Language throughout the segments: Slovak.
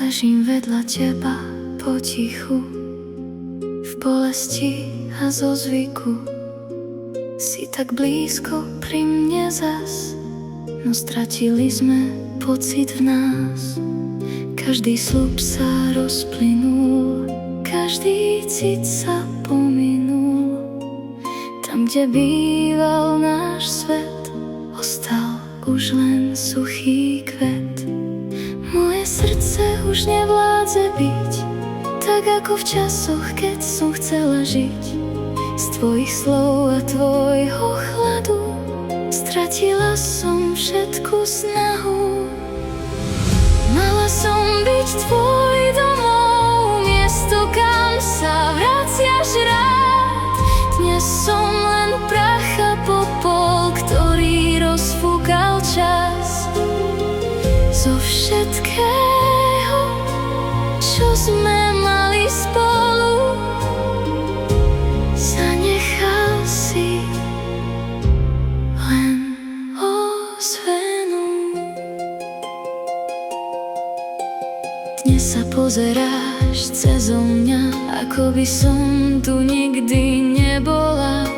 Ležím vedľa teba potichu, v bolesti a zo zvyku. Si tak blízko pri mne zas, no stratili sme pocit v nás. Každý sľub sa rozplynul, každý cit sa pominul. Tam, kde býval náš svet, ostal už len suchý kvet. Moje srdce už nevládze byť tak ako v časoch, keď som chcela žiť. Z tvojich slov a tvojho chladu stratila som všetku snahu. Mala som byť tvoj domov, miesto, kam sa vraciaš rád. Dnes som len prach a popol, ktorý rozfúkal čas. Zo všetkého, čo sme mali spolu, zanechal si len ozvenu. Dnes sa pozeráš cezo mňa, ako by som tu nikdy nebola.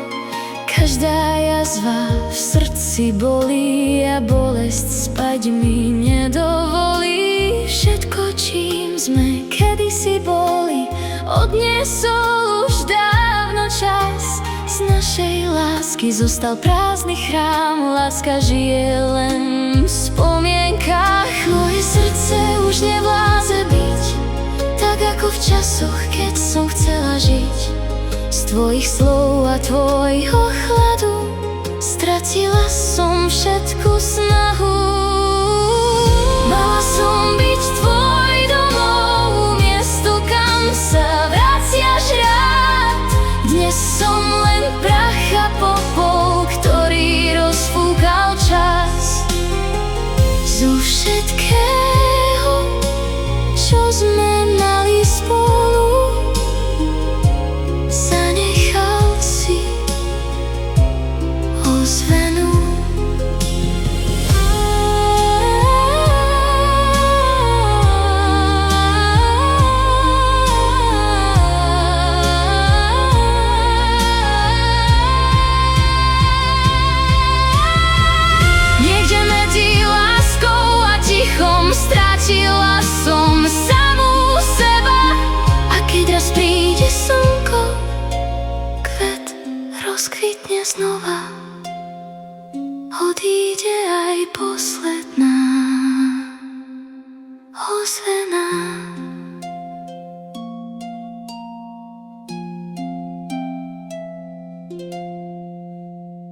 Každá jazva v srdci bolí a bolesť spať mi nedovolí. Všetko, čím sme kedysi boli, odniesol už dávno čas. Z našej lásky zostal prázdny chrám, láska žije len v spomienkach. Moje srdce už nevládze byť tak ako v časoch, keď som chcela žiť. Z tvojich slov a tvojho chladu stratila som všetku snahu. Mala som byť tvoj domov, miesto, kam sa vraciaš rád. Dnes som len prach a popol, ktorý rozfúkal čas. Zo všetkého, čo sme mali spolu, zanechal si ozvenu. Niekde medzi láskou a tichom stratila som samú seba. A keď raz príde slnko, kvet rozkvitne znova, odíde aj posledná